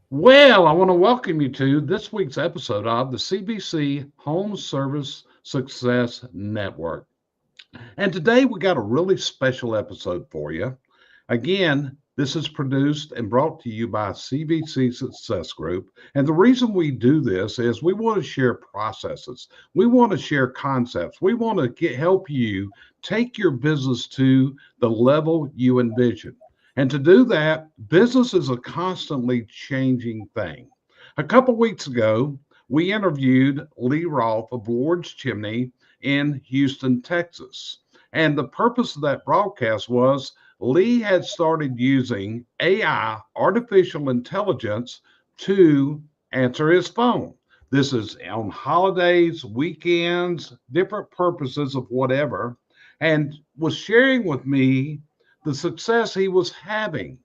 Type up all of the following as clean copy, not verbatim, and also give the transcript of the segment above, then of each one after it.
Well, I want to welcome you to this week's episode of the CVC Home Service Success Network. And today we got a really special episode for you. Again, this is produced and brought to you by CVC Success Group. And the reason we do this is we want to share processes. We want to share concepts. We want to help you take your business to the level you envision. And to do that, business is a constantly changing thing. A couple weeks ago, we interviewed Lee Rolfe of Ward's Chimney in Houston, Texas. And the purpose of that broadcast was Lee had started using AI, artificial intelligence, to answer his phone. This is on holidays, weekends, different purposes of whatever, and was sharing with me the success he was having,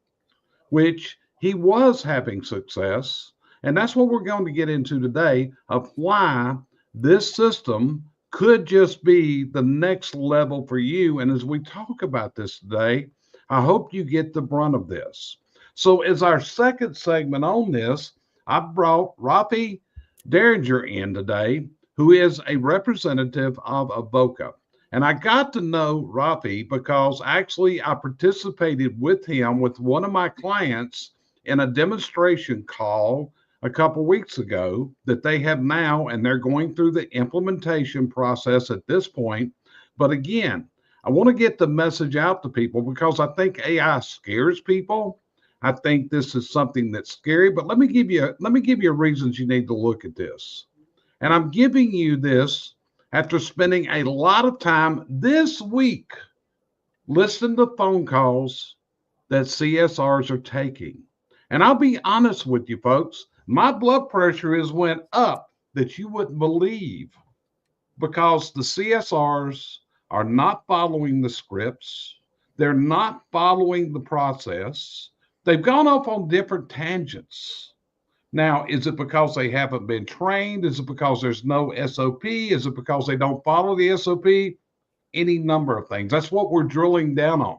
which he was having success. And that's what we're going to get into today of why this system could just be the next level for you. And as we talk about this today, I hope you get the brunt of this. So, as our second segment on this, I brought Rafi Derringer in today, who is a representative of Avoca. And I got to know Rafi because actually I participated with him with one of my clients in a demonstration call a couple weeks ago that they have now, and they're going through the implementation process at this point. But again, I want to get the message out to people because I think AI scares people. I think this is something that's scary, but let me give you reasons you need to look at this. And I'm giving you this after spending a lot of time this week listening to phone calls that CSRs are taking. And I'll be honest with you folks, my blood pressure has went up that you wouldn't believe because the CSRs are not following the scripts. They're not following the process. They've gone off on different tangents. Now, is it because they haven't been trained? Is it because there's no SOP? Is it because they don't follow the SOP? Any number of things. That's what we're drilling down on.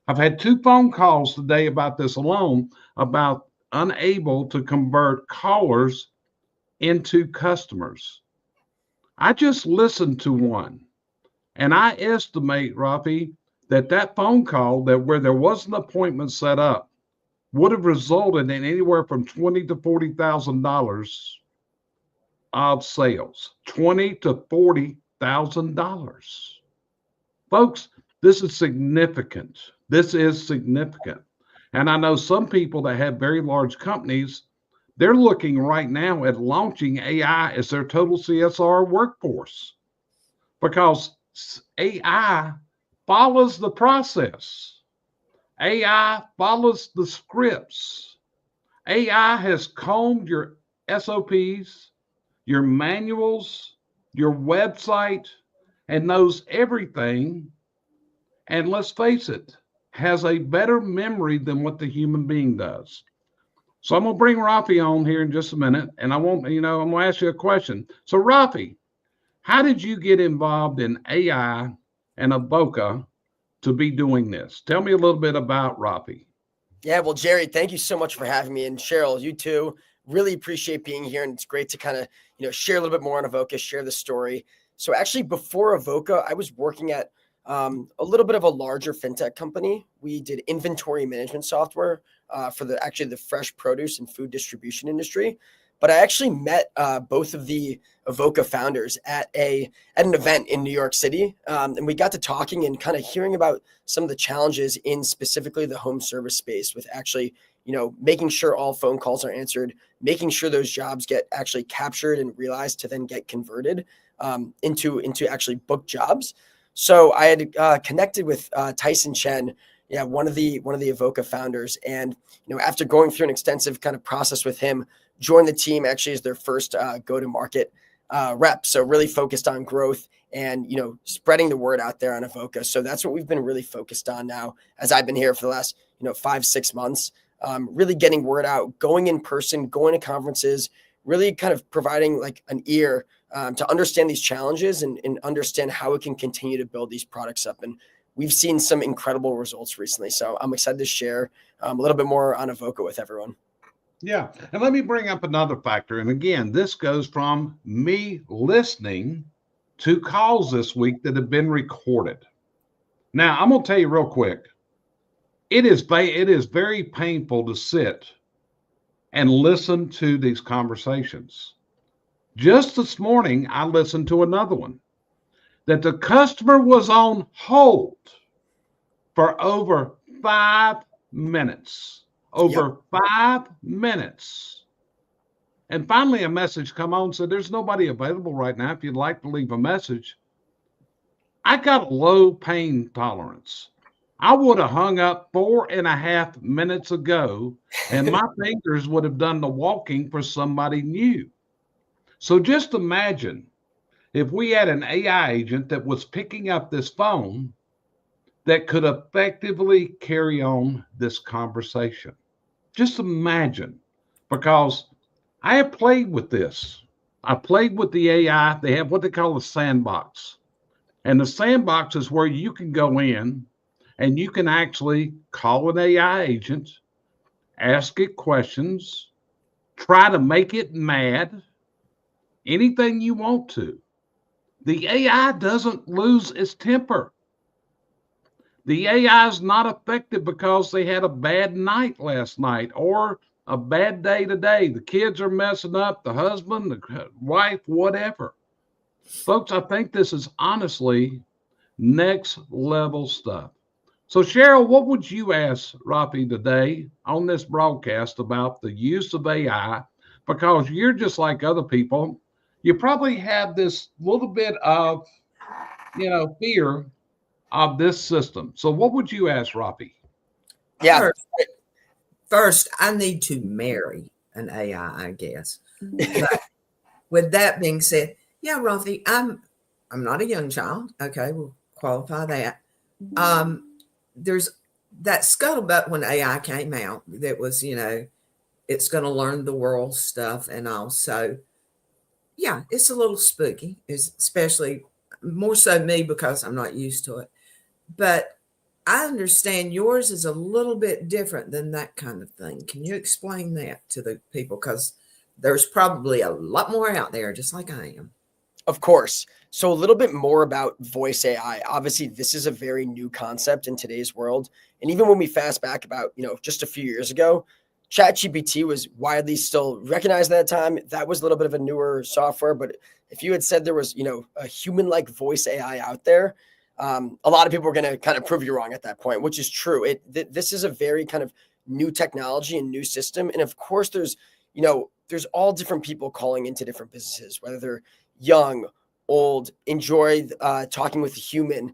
I've had two phone calls today about this alone, about unable to convert callers into customers. I just listened to one, and I estimate, Rafi, that that phone call that where there was an appointment set up would have resulted in anywhere from $20 to $40,000 of sales. $20 to $40,000. Folks, this is significant. This is significant. And I know some people that have very large companies, they're looking right now at launching AI as their total CSR workforce because AI follows the process. AI follows the scripts. AI has combed your SOPs, your manuals, your website, and knows everything. And let's face it, has a better memory than what the human being does. So I'm gonna bring Rafi on here in just a minute, and I'm gonna ask you a question. So Rafi, how did you get involved in AI and Avoca to be doing this? Tell me a little bit about Rafi. Yeah, well, Jerry, thank you so much for having me. And Cheryl, you too. Really appreciate being here. And it's great to kind of, share a little bit more on Avoca, share the story. So actually before Avoca, I was working at a little bit of a larger fintech company. We did inventory management software for the fresh produce and food distribution industry. But I actually met both of the Avoca founders at an event in New York City, and we got to talking and kind of hearing about some of the challenges in specifically the home service space with actually, making sure all phone calls are answered, making sure those jobs get actually captured and realized to then get converted into actually booked jobs. So I had connected with Tyson Chen, one of the Avoca founders, and after going through an extensive kind of process with him, joined the team actually as their first go-to-market rep. So really focused on growth and spreading the word out there on Avoca. So that's what we've been really focused on now, as I've been here for the last 5-6 months. Really getting word out, going in person, going to conferences, really kind of providing like an ear to understand these challenges and understand how we can continue to build these products up. And we've seen some incredible results recently. So I'm excited to share a little bit more on Avoca with everyone. Yeah. And let me bring up another factor. And again, this goes from me listening to calls this week that have been recorded. Now, I'm going to tell you real quick. It is very painful to sit and listen to these conversations. Just this morning, I listened to another one that the customer was on hold for over 5 minutes. Yep. Over 5 minutes. And finally, a message come on said, "There's nobody available right now. If you'd like to leave a message." I got a low pain tolerance. I would have hung up 4.5 minutes ago, and my fingers would have done the walking for somebody new. So just imagine if we had an AI agent that was picking up this phone that could effectively carry on this conversation. Just imagine, because I have played with this. I played with the AI. They have what they call a sandbox. And the sandbox is where you can go in and you can actually call an AI agent, ask it questions, try to make it mad, anything you want to. The AI doesn't lose its temper. The AI is not affected because they had a bad night last night or a bad day today. The kids are messing up, the husband, the wife, whatever. Folks, I think this is honestly next level stuff. So, Cheryl, what would you ask Rafi today on this broadcast about the use of AI? Because you're just like other people. You probably have this little bit of, fear of this system. So, what would you ask Rafi? Yeah. First, first, I need to marry an AI, I guess. But with that being said, yeah, Rafi, I'm not a young child. Okay, we'll qualify that. There's that scuttlebutt when AI came out that was, it's going to learn the world stuff and all. So, yeah, it's a little spooky, especially more so me because I'm not used to it. But I understand yours is a little bit different than that kind of thing. Can you explain that to the people? Because there's probably a lot more out there, just like I am. Of course. So a little bit more about voice AI. Obviously, this is a very new concept in today's world. And even when we fast back about, just a few years ago, ChatGPT was widely still recognized at that time. That was a little bit of a newer software. But if you had said there was, a human-like voice AI out there, a lot of people were going to kind of prove you wrong at that point, which is true. This is a very kind of new technology and new system. And of course, there's all different people calling into different businesses, whether they're young, old, enjoy talking with a human,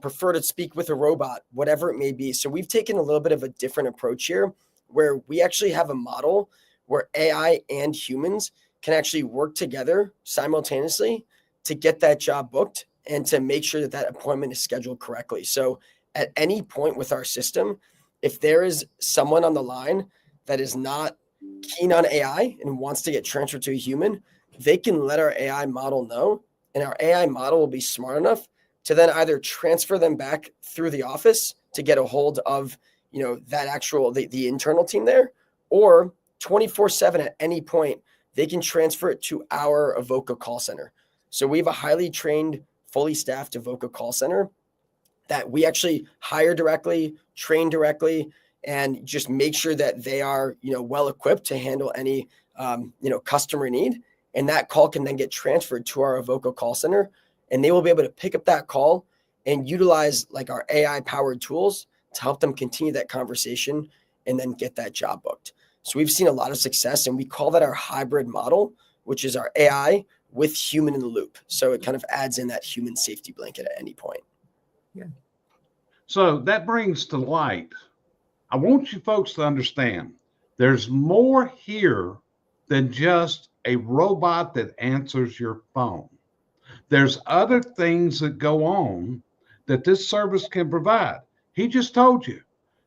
prefer to speak with a robot, whatever it may be. So we've taken a little bit of a different approach here, where we actually have a model where AI and humans can actually work together simultaneously to get that job booked and to make sure that that appointment is scheduled correctly. So at any point with our system, if there is someone on the line that is not keen on AI and wants to get transferred to a human, they can let our AI model know, and our AI model will be smart enough to then either transfer them back through the office to get a hold of, that actual, the internal team there, or 24/7 at any point, they can transfer it to our Avoca call center. So we have a highly trained, fully staffed Avoca call center that we actually hire directly, train directly, and just make sure that they are, well equipped to handle any, customer need. And that call can then get transferred to our Avoca call center, and they will be able to pick up that call and utilize like our AI powered tools to help them continue that conversation and then get that job booked. So we've seen a lot of success, and we call that our hybrid model, which is our AI with human in the loop. So it kind of adds in that human safety blanket at any point. Yeah. So that brings to light, I want you folks to understand there's more here than just a robot that answers your phone. There's other things that go on that this service can provide. He just told you,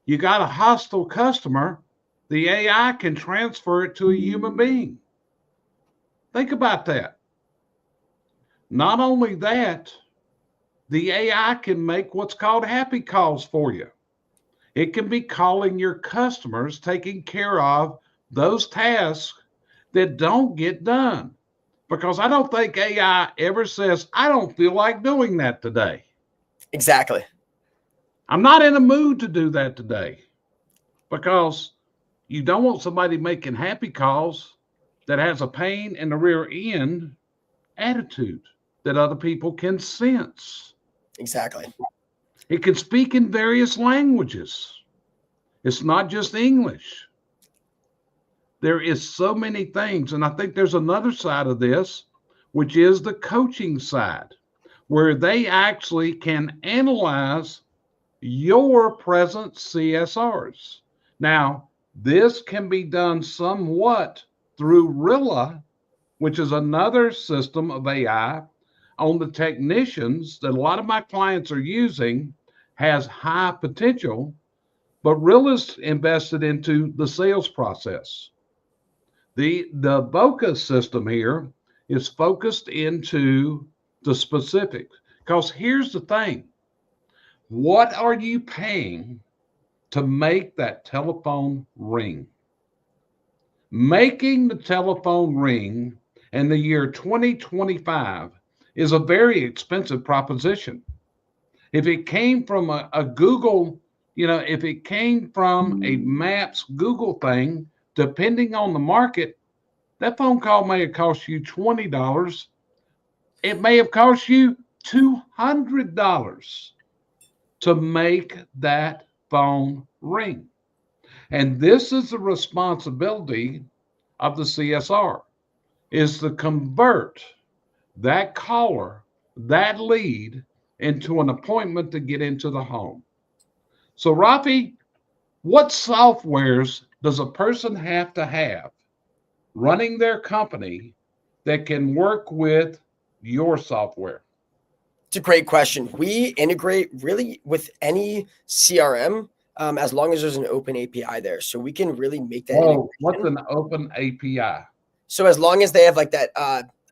you got a hostile customer, the AI can transfer it to a human being. Think about that. Not only that, the AI can make what's called happy calls for you. It can be calling your customers, taking care of those tasks that don't get done. Because I don't think AI ever says, I don't feel like doing that today. Exactly. I'm not in a mood to do that today. Because you don't want somebody making happy calls that has a pain in the rear end attitude that other people can sense. Exactly. It can speak in various languages. It's not just English. There is so many things. And I think there's another side of this, which is the coaching side, where they actually can analyze your present CSRs. Now, this can be done somewhat through Rilla, which is another system of AI on the technicians that a lot of my clients are using, has high potential, but Rilla's invested into the sales process. The Avoca system here is focused into the specifics. Because here's the thing, what are you paying to make that telephone ring? Making the telephone ring in the year 2025 is a very expensive proposition. If it came from a Google, if it came from a Maps Google thing, depending on the market, that phone call may have cost you $20. It may have cost you $200 to make that phone ring. And this is the responsibility of the CSR, is to convert that caller, that lead, into an appointment to get into the home. So, Rafi, what softwares does a person have to have running their company that can work with your software? It's a great question. We integrate really with any CRM as long as there's an open API there. So we can really make that. Oh, what's an open API? So as long as they have like that,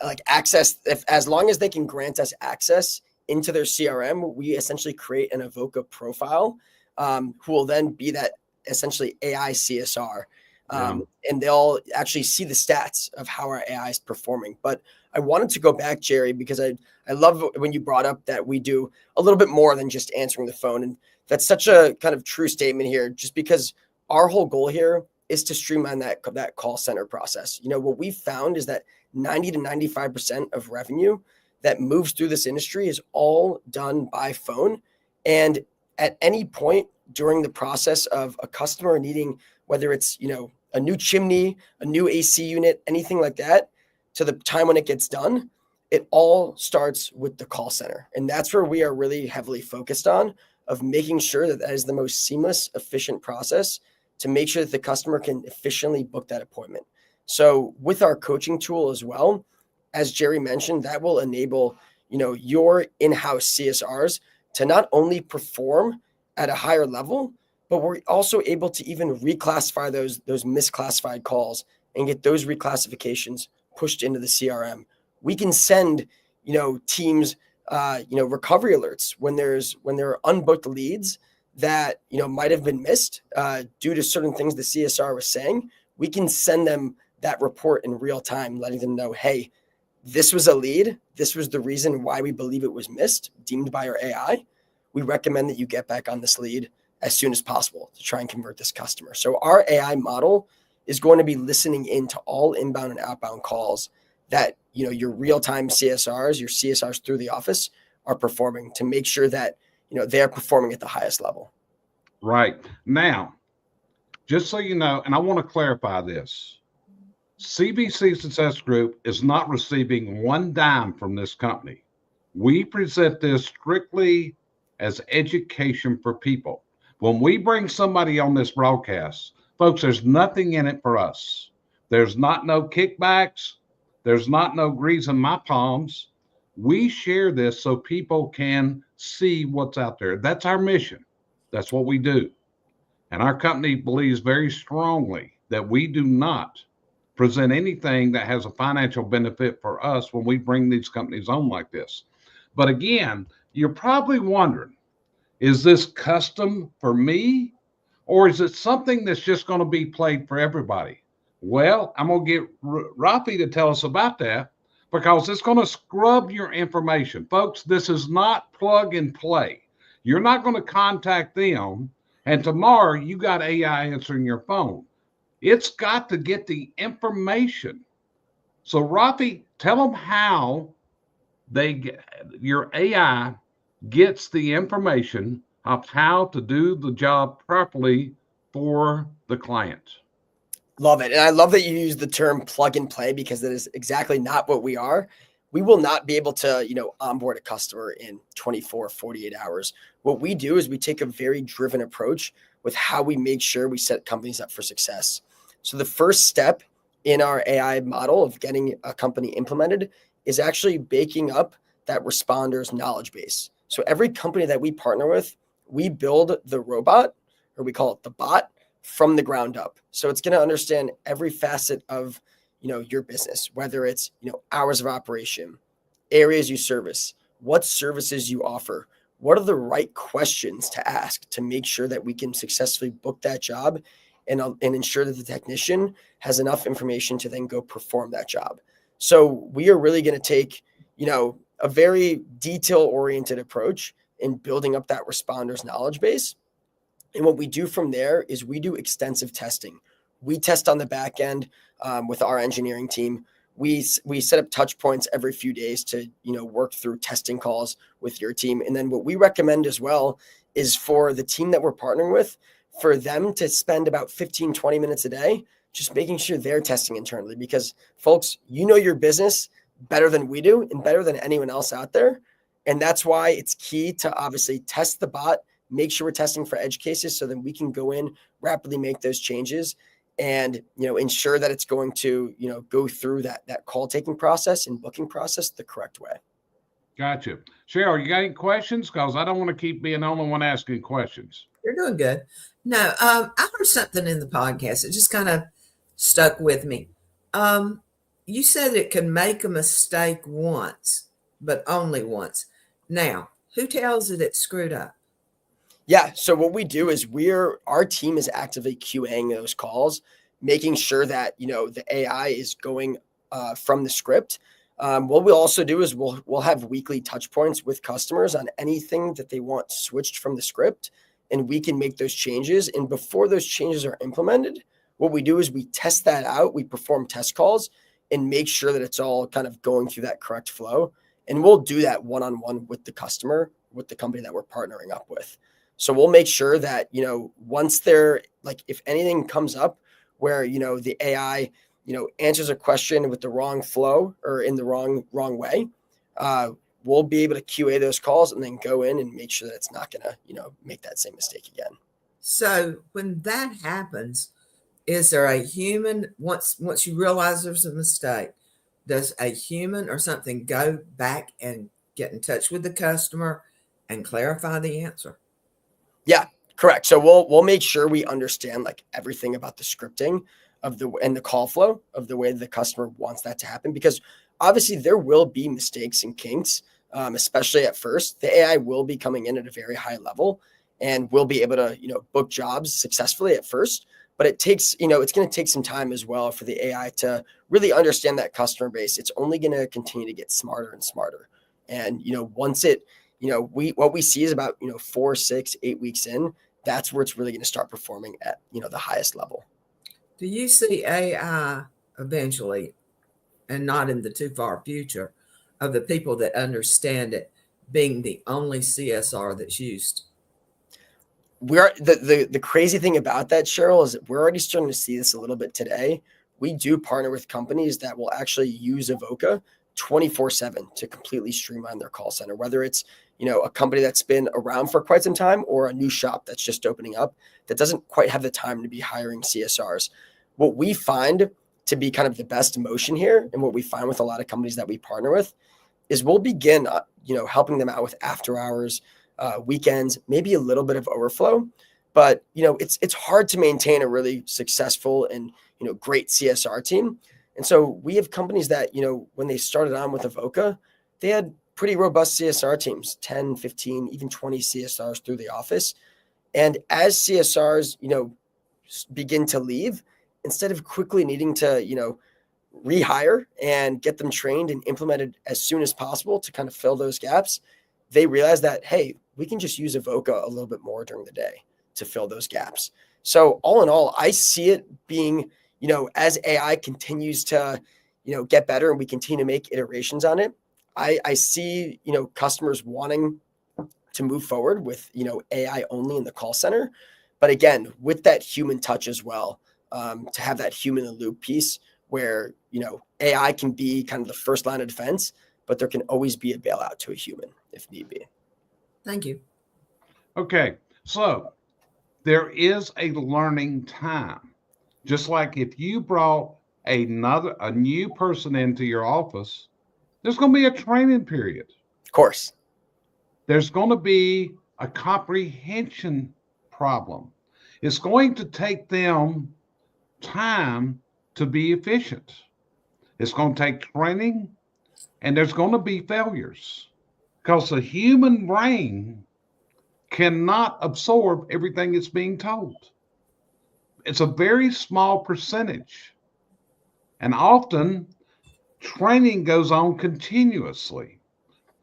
like access, as long as they can grant us access into their CRM, we essentially create an Avoca profile, who will then be that essentially AI CSR. And they'll actually see the stats of how our AI is performing. But I wanted to go back, Jerry, because I love when you brought up that we do a little bit more than just answering the phone. And that's such a kind of true statement here, just because our whole goal here is to streamline that call center process. What we've found is that 90 to 95% of revenue that moves through this industry is all done by phone. And at any point during the process of a customer needing, whether it's, a new chimney, a new AC unit, anything like that, to the time when it gets done, it all starts with the call center. And that's where we are really heavily focused on, of making sure that is the most seamless, efficient process to make sure that the customer can efficiently book that appointment. So with our coaching tool as well, as Jerry mentioned, that will enable, your in-house CSRs to not only perform at a higher level, but we're also able to even reclassify those misclassified calls and get those reclassifications pushed into the CRM. We can send, teams, recovery alerts when there are unbooked leads that, might have been missed due to certain things the CSR was saying. We can send them that report in real time, letting them know, hey, this was a lead. This was the reason why we believe it was missed, deemed by our AI. We recommend that you get back on this lead as soon as possible to try and convert this customer. So our AI model is going to be listening into all inbound and outbound calls that, your real-time CSRs, your CSRs through the office are performing, to make sure that, they're performing at the highest level. Right. Now, just so you know, and I want to clarify this, CVC Success Group is not receiving one dime from this company. We present this strictly as education for people. When we bring somebody on this broadcast, folks, there's nothing in it for us. There's not no kickbacks. There's not no greasing my palms. We share this so people can see what's out there. That's our mission. That's what we do. And our company believes very strongly that we do not present anything that has a financial benefit for us when we bring these companies on like this. But again, you're probably wondering, is this custom for me, or is it something that's just going to be played for everybody? Well, I'm going to get Rafi to tell us about that because it's going to scrub your information. Folks, this is not plug and play. You're not going to contact them, and tomorrow you got AI answering your phone. It's got to get the information. So, Rafi, tell them how your AI gets the information of how to do the job properly for the client. Love it. And I love that you use the term plug and play because that is exactly not what we are. We will not be able to, onboard a customer in 24, 48 hours. What we do is we take a very driven approach with how we make sure we set companies up for success. So the first step in our AI model of getting a company implemented is actually baking up that responder's knowledge base. So every company that we partner with, we build the robot, or we call it the bot, from the ground up. So it's going to understand every facet of, your business, whether it's, hours of operation, areas you service, what services you offer, what are the right questions to ask to make sure that we can successfully book that job and ensure that the technician has enough information to then go perform that job. So we are really going to take, a very detail-oriented approach in building up that responder's knowledge base. And what we do from there is we do extensive testing. We test on the back end with our engineering team. We set up touch points every few days to, work through testing calls with your team. And then what we recommend as well is for the team that we're partnering with, for them to spend about 15, 20 minutes a day, just making sure they're testing internally. Because folks, your business better than we do and better than anyone else out there. And that's why it's key to obviously test the bot, make sure we're testing for edge cases so then we can go in, rapidly make those changes and, ensure that it's going to, go through that call taking process and booking process the correct way. Gotcha. Cheryl, you got any questions? Because I don't want to keep being the only one asking questions. You're doing good. No, I heard something in the podcast. It just kind of stuck with me. You said it can make a mistake once, but only once. Now, who tells it it's screwed up? Yeah. So what we do is our team is actively QAing those calls, making sure that, the AI is going from the script. What we'll also do is we'll have weekly touch points with customers on anything that they want switched from the script, and we can make those changes. And before those changes are implemented, what we do is we test that out. We perform test calls and make sure that it's all kind of going through that correct flow. And we'll do that one-on-one with the customer, with the company that we're partnering up with. So we'll make sure that, once they're like, if anything comes up where, the AI, answers a question with the wrong flow or in the wrong way, we'll be able to QA those calls and then go in and make sure that it's not going to, make that same mistake again. So when that happens, is there a human, once you realize there's a mistake, does a human or something go back and get in touch with the customer and clarify the answer? Yeah, correct. So we'll make sure we understand like everything about the scripting and the call flow of the way the customer wants that to happen, because obviously there will be mistakes and kinks, especially at first. The AI will be coming in at a very high level and we'll be able to, book jobs successfully at first, but it takes, it's going to take some time as well for the AI to really understand that customer base. It's only going to continue to get smarter and smarter. And, once it, what we see is about, 4, 6, 8 weeks in, that's where it's really going to start performing at, the highest level. Do you see AI eventually, and not in the too far future, of the people that understand it being the only CSR that's used? The crazy thing about that, Cheryl, is that we're already starting to see this a little bit today. We do partner with companies that will actually use Avoca 24/7 to completely streamline their call center, whether it's, a company that's been around for quite some time or a new shop that's just opening up that doesn't quite have the time to be hiring CSRs. What we find to be kind of the best motion here, and what we find with a lot of companies that we partner with, is we'll begin, helping them out with after hours, weekends, maybe a little bit of overflow, but it's hard to maintain a really successful and great CSR team. And so we have companies that when they started on with Avoca, they had pretty robust CSR teams, 10, 15, even 20 CSRs through the office. And as CSRs begin to leave, instead of quickly needing to, rehire and get them trained and implemented as soon as possible to kind of fill those gaps, they realize that, hey, we can just use Avoca a little bit more during the day to fill those gaps. So all in all, I see it being, as AI continues to, get better and we continue to make iterations on it, I see, customers wanting to move forward with, AI only in the call center. But again, with that human touch as well, to have that human in the loop piece where, AI can be kind of the first line of defense, but there can always be a bailout to a human if need be. Thank you. Okay, so there is a learning time. Just like if you brought a new person into your office, there's going to be a training period. Of course. There's going to be a comprehension problem. It's going to take them time to be efficient. It's going to take training, and there's going to be failures because the human brain cannot absorb everything it's being told. It's a very small percentage. And often training goes on continuously.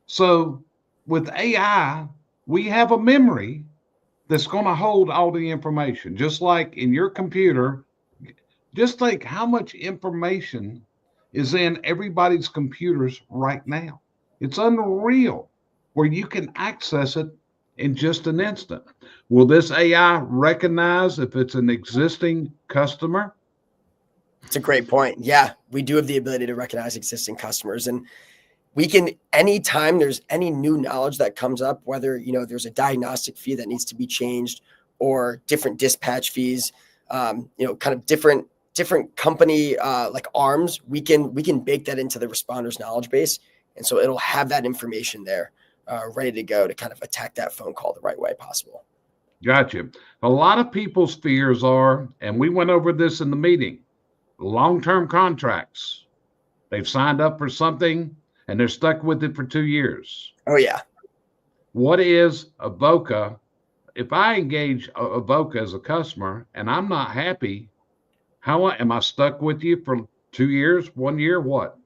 So with AI, we have a memory that's going to hold all the information. Just like in your computer, just think how much information is in everybody's computers right now. It's unreal where you can access it in just an instant. Will this AI recognize if it's an existing customer? It's a great point. Yeah, we do have the ability to recognize existing customers, and we can, anytime there's any new knowledge that comes up, whether, there's a diagnostic fee that needs to be changed or different dispatch fees, kind of different company like arms, we can bake that into the responder's knowledge base. And so it'll have that information there ready to go to kind of attack that phone call the right way possible. Gotcha. A lot of people's fears are, and we went over this in the meeting, long-term contracts. They've signed up for something and they're stuck with it for 2 years. Oh, yeah. What is Avoca? If I engage Avoca as a customer and I'm not happy, how am I stuck with you for 2 years, 1 year, what?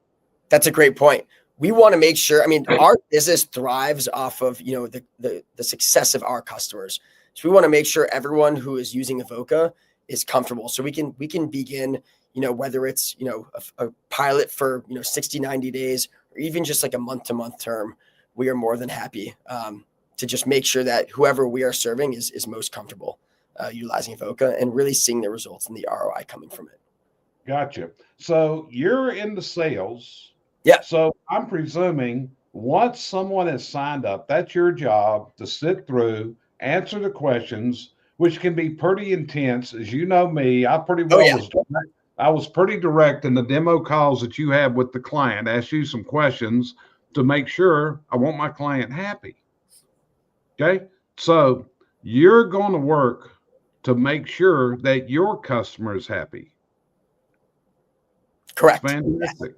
That's a great point. We want to make sure, our business thrives off of, the success of our customers. So we want to make sure everyone who is using Avoca is comfortable. So we can begin, whether it's, a pilot for, 60, 90 days, or even just like a month-to-month term, we are more than happy to just make sure that whoever we are serving is most comfortable utilizing Avoca and really seeing the results and the ROI coming from it. Gotcha. So you're in the sales. Yeah. So I'm presuming once someone has signed up, that's your job to sit through, answer the questions, which can be pretty intense. As you know me, I was pretty direct in the demo calls that you have with the client. Ask you some questions to make sure I want my client happy. Okay. So you're going to work to make sure that your customer is happy. Correct. Fantastic.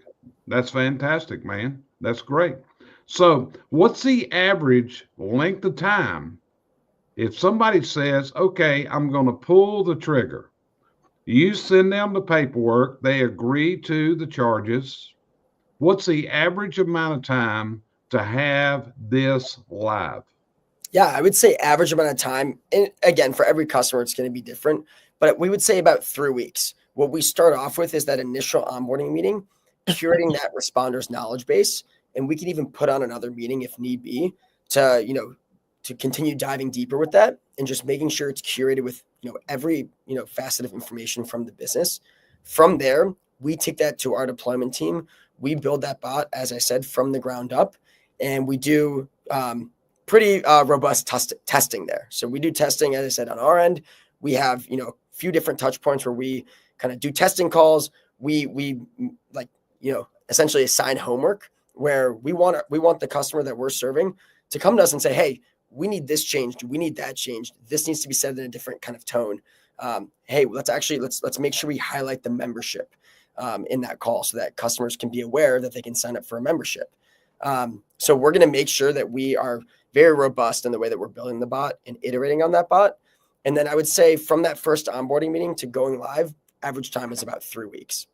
That's fantastic, man. That's great. So what's the average length of time if somebody says, okay, I'm going to pull the trigger? You send them the paperwork, they agree to the charges. What's the average amount of time to have this live? Yeah, I would say average amount of time. And again, for every customer, it's going to be different, but we would say about 3 weeks. What we start off with is that initial onboarding meeting, curating that responder's knowledge base. And we can even put on another meeting if need be to continue diving deeper with that and just making sure it's curated with, every, facet of information from the business. From there, we take that to our deployment team. We build that bot, as I said, from the ground up, and we do pretty robust testing there. So we do testing, as I said, on our end. We have, a few different touch points where we kind of do testing calls. We essentially assign homework where we want the customer that we're serving to come to us and say, hey, we need this changed. We need that changed. This needs to be said in a different kind of tone. Hey, let's make sure we highlight the membership in that call so that customers can be aware that they can sign up for a membership. So we're going to make sure that we are very robust in the way that we're building the bot and iterating on that bot. And then I would say from that first onboarding meeting to going live, Average time is about 3 weeks.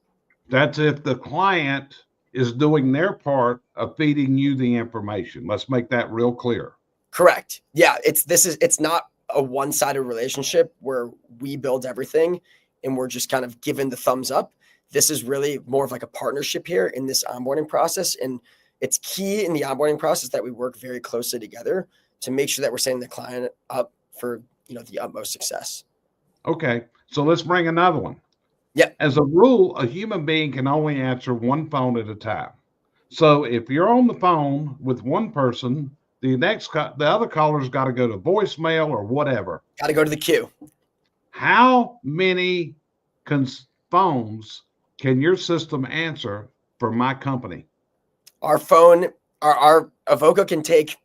That's if the client is doing their part of feeding you the information. Let's make that real clear. Correct. Yeah, it's not a one-sided relationship where we build everything and we're just kind of given the thumbs up. This is really more of like a partnership here in this onboarding process. And it's key in the onboarding process that we work very closely together to make sure that we're setting the client up for, the utmost success. Okay, so let's bring another one. Yeah. As a rule, a human being can only answer one phone at a time. So if you're on the phone with one person, the other caller's got to go to voicemail or whatever. Got to go to the queue. How many phones can your system answer for my company? Our phone, our Avoca can take,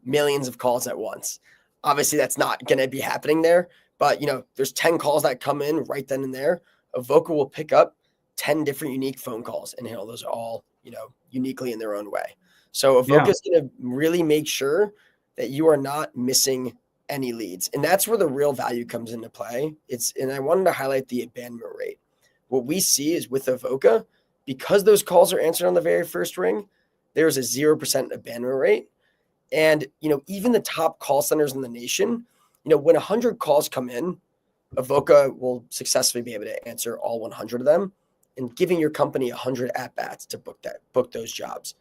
millions of calls at once. Obviously, that's not going to be happening there. But, there's 10 calls that come in right then and there. Avoca will pick up 10 different unique phone calls and handle those all, uniquely in their own way. So Avoca is going to really make sure that you are not missing any leads. And that's where the real value comes into play. And I wanted to highlight the abandonment rate. What we see is with Avoca, because those calls are answered on the very first ring, there's a 0% abandonment rate. And, even the top call centers in the nation, when 100 calls come in, Avoca will successfully be able to answer all 100 of them and giving your company 100 at-bats to book those jobs.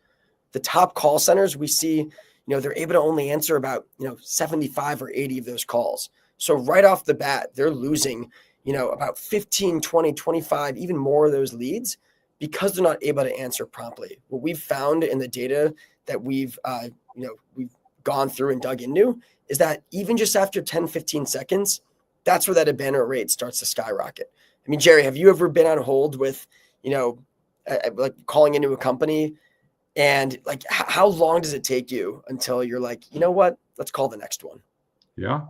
The top call centers we see, they're able to only answer about, 75 or 80 of those calls. So right off the bat, they're losing, about 15, 20, 25, even more of those leads because they're not able to answer promptly. What we've found in the data that we've gone through and dug into is that even just after 10, 15 seconds, that's where that abandonment rate starts to skyrocket. I mean, Jerry, have you ever been on hold with, like calling into a company and like how long does it take you until you're like, you know what, let's call the next one? Yeah.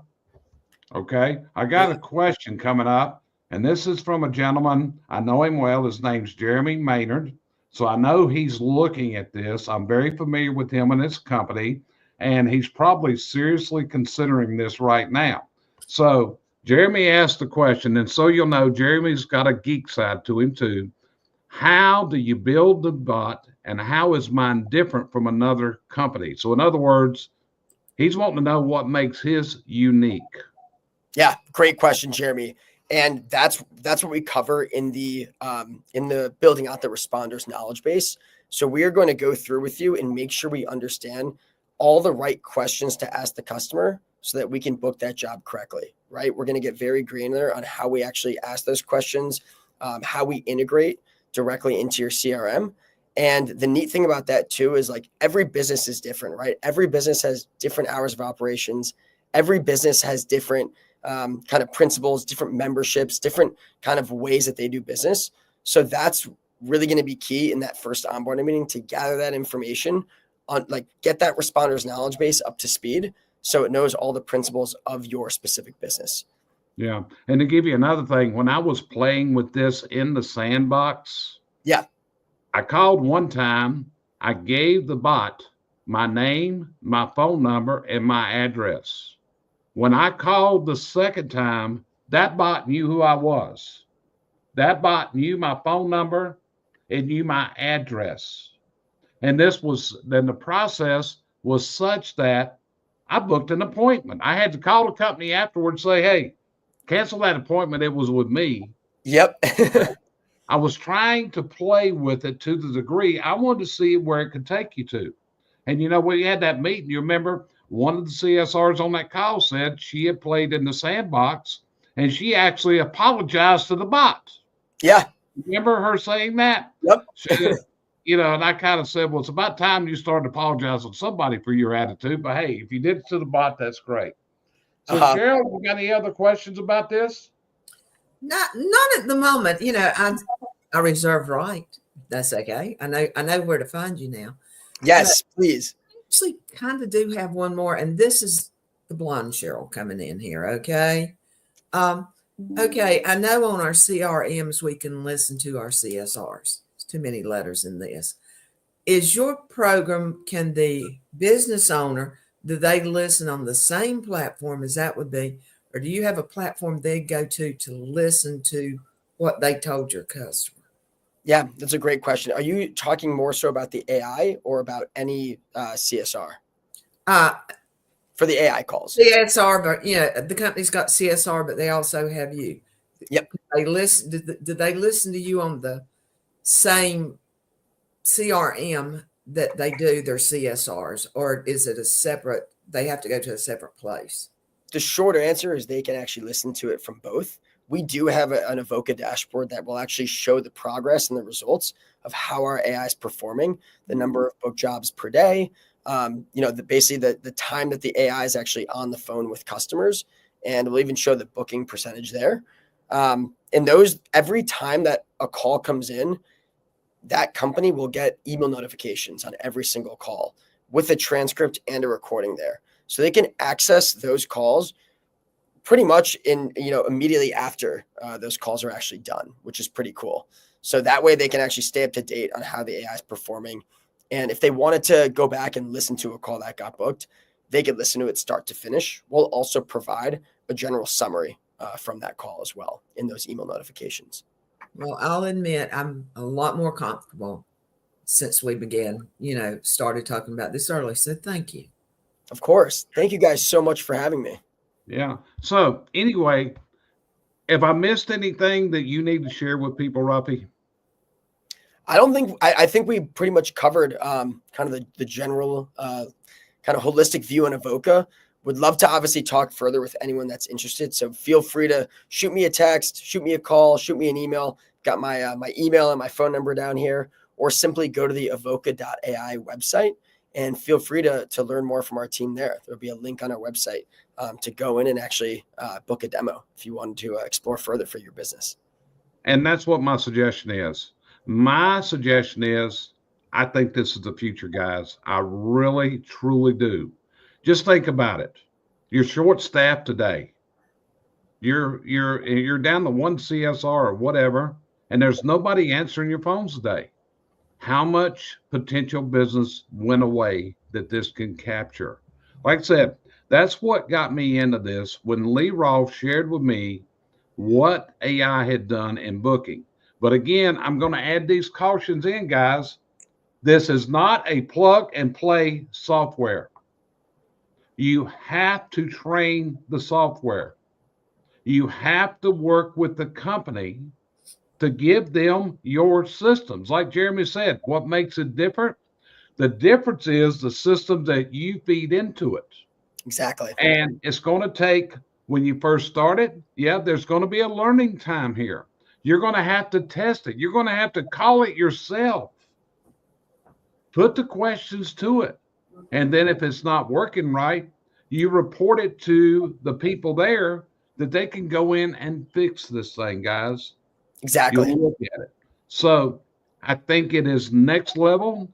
Okay. I got a question coming up, and this is from a gentleman. I know him well. His name's Jeremy Maynard. So I know he's looking at this. I'm very familiar with him and his company, and he's probably seriously considering this right now. So Jeremy asked the question, and so you'll know Jeremy's got a geek side to him too. How do you build the bot, and how is mine different from another company? So in other words, he's wanting to know what makes his unique. Yeah, great question, Jeremy. And that's what we cover in the building out the responders knowledge base. So we are going to go through with you and make sure we understand all the right questions to ask the customer so that we can book that job correctly, right? We're going to get very granular on how we actually ask those questions, how we integrate directly into your CRM. And the neat thing about that too is like every business is different, right? Every business has different hours of operations. Every business has different kind of principles, different memberships, different kind of ways that they do business. So that's really going to be key in that first onboarding meeting to gather that information on, like, get that responders knowledge base up to speed so it knows all the principles of your specific business. Yeah. And to give you another thing, when I was playing with this in the sandbox, I called one time, I gave the bot my name, my phone number, and my address. When I called the second time, that bot knew who I was. That bot knew my phone number, it knew my address. And then the process was such that I booked an appointment. I had to call the company afterwards and say, hey, cancel that appointment. It was with me. Yep. I was trying to play with it to the degree I wanted to see where it could take you to. And when you had that meeting, you remember one of the CSRs on that call said she had played in the sandbox and she actually apologized to the bot. Yeah. Remember her saying that? Yep. And I kind of said, well, it's about time you started apologizing to somebody for your attitude. But hey, if you did it to the bot, that's great. So, Cheryl, you got any other questions about this? Not at the moment. I reserve right. That's okay. I know where to find you now. Yes, please. Actually, kind of do have one more, and this is the blonde Cheryl coming in here. Okay. Okay. I know on our CRMs we can listen to our CSRs. It's too many letters in this. Is your program, can the business owner, do they listen on the same platform as that would be, or do you have a platform they go to listen to what they told your customer? Yeah, that's a great question. Are you talking more so about the AI or about any CSR for the AI calls? CSR, but the company's got CSR, but they also have you. Yep. They listen. Did they listen to you on the same CRM that they do their CSRs, or is it a separate? They have to go to a separate place. The shorter answer is they can actually listen to it from both. We do have an Avoca dashboard that will actually show the progress and the results of how our AI is performing, the number of book jobs per day, basically the time that the AI is actually on the phone with customers, and we'll even show the booking percentage there. And those, every time that a call comes in, that company will get email notifications on every single call with a transcript and a recording there. So they can access those calls pretty much immediately after those calls are actually done, which is pretty cool. So that way they can actually stay up to date on how the AI is performing. And if they wanted to go back and listen to a call that got booked, they could listen to it start to finish. We'll also provide a general summary from that call as well in those email notifications. Well, I'll admit I'm a lot more comfortable since we began, started talking about this early. So thank you. Of course. Thank you guys so much for having me. Yeah. So anyway, if I missed anything that you need to share with people, Rafi? I think we pretty much covered kind of the general kind of holistic view in Avoca. Would love to obviously talk further with anyone that's interested. So feel free to shoot me a text, shoot me a call, shoot me an email. Got my my email and my phone number down here, or simply go to the Avoca.ai website and feel free to learn more from our team there. There'll be a link on our website to go in and actually book a demo if you wanted to explore further for your business. And that's what my suggestion is. My suggestion is, I think this is the future, guys. I really, truly do. Just think about it. You're short-staffed today. You're down to one CSR or whatever, and there's nobody answering your phones today. How much potential business went away that this can capture? Like I said, that's what got me into this when Lee Rolfe shared with me what AI had done in booking. But again, I'm going to add these cautions in, guys. This is not a plug and play software. You have to train the software. You have to work with the company to give them your systems. Like Jeremy said, what makes it different? The difference is the system that you feed into it. Exactly. And it's going to take, when you first start it, there's going to be a learning time here. You're going to have to test it. You're going to have to call it yourself. Put the questions to it. And then if it's not working right, you report it to the people there that they can go in and fix this thing, guys. Exactly. You look at it. So I think it is next level.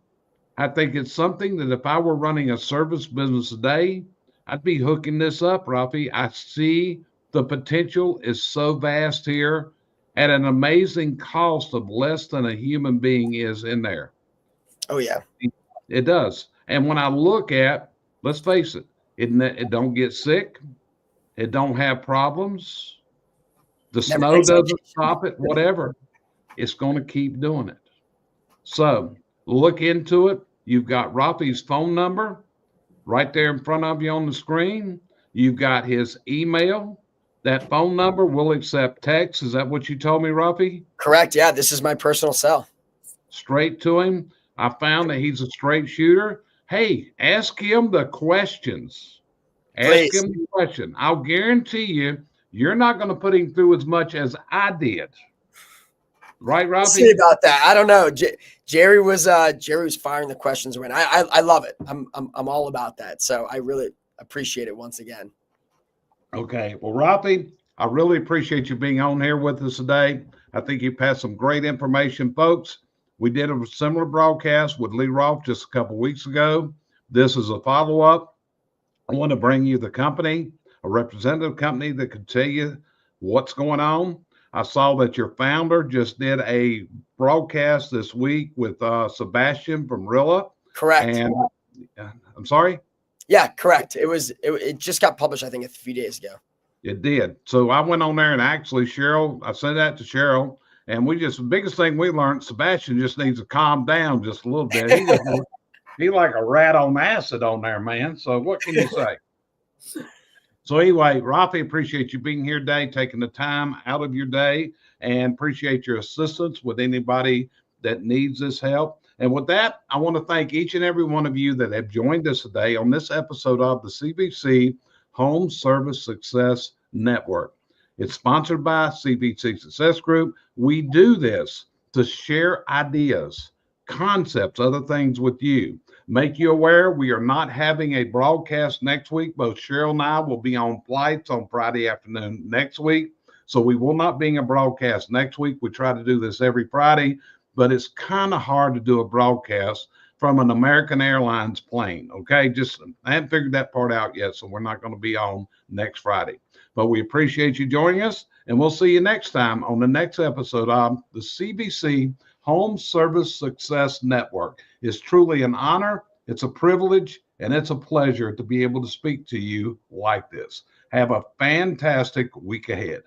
I think it's something that if I were running a service business today, I'd be hooking this up, Rafi. I see the potential is so vast here at an amazing cost of less than a human being is in there. Oh, yeah. It does. And when I look at, let's face it, it don't get sick. It don't have problems. The snow doesn't stop it, whatever. It's going to keep doing it. So look into it. You've got Rafi's phone number right there in front of you on the screen. You've got his email. That phone number will accept text. Is that what you told me, Rafi? Correct. Yeah, this is my personal cell. Straight to him. I found that he's a straight shooter. Hey, ask him the questions. Ask him the question. I'll guarantee you, you're not going to put him through as much as I did. Right, Rafi? See about that. I don't know. Jerry was firing the questions away. I love it. I'm all about that. So I really appreciate it once again. Okay. Well, Rafi, I really appreciate you being on here with us today. I think you passed some great information, folks. We did a similar broadcast with Lee Rolfe just a couple weeks ago. This is a follow-up. I want to bring you the company, a representative company that can tell you what's going on. I saw that your founder just did a broadcast this week with Sebastian from Rilla. Correct. And I'm sorry? Yeah, correct. It just got published, I think, a few days ago. It did. So I went on there and actually I said that to Cheryl, and the biggest thing we learned, Sebastian just needs to calm down just a little bit. He like a rat on acid on there, man. So what can you say? So anyway, Rafi, appreciate you being here today, taking the time out of your day, and appreciate your assistance with anybody that needs this help. And with that, I want to thank each and every one of you that have joined us today on this episode of the CVC Home Service Success Network. It's sponsored by CVC Success Group. We do this to share ideas, concepts, other things with you. Make you aware we are not having a broadcast next week. Both Cheryl and I will be on flights on Friday afternoon next week. So we will not be in a broadcast next week. We try to do this every Friday, but it's kind of hard to do a broadcast from an American Airlines plane. Okay. I haven't figured that part out yet. So we're not going to be on next Friday, but we appreciate you joining us, and we'll see you next time on the next episode of the CVC Home Service Success Network. It's truly an honor, it's a privilege, and it's a pleasure to be able to speak to you like this. Have a fantastic week ahead.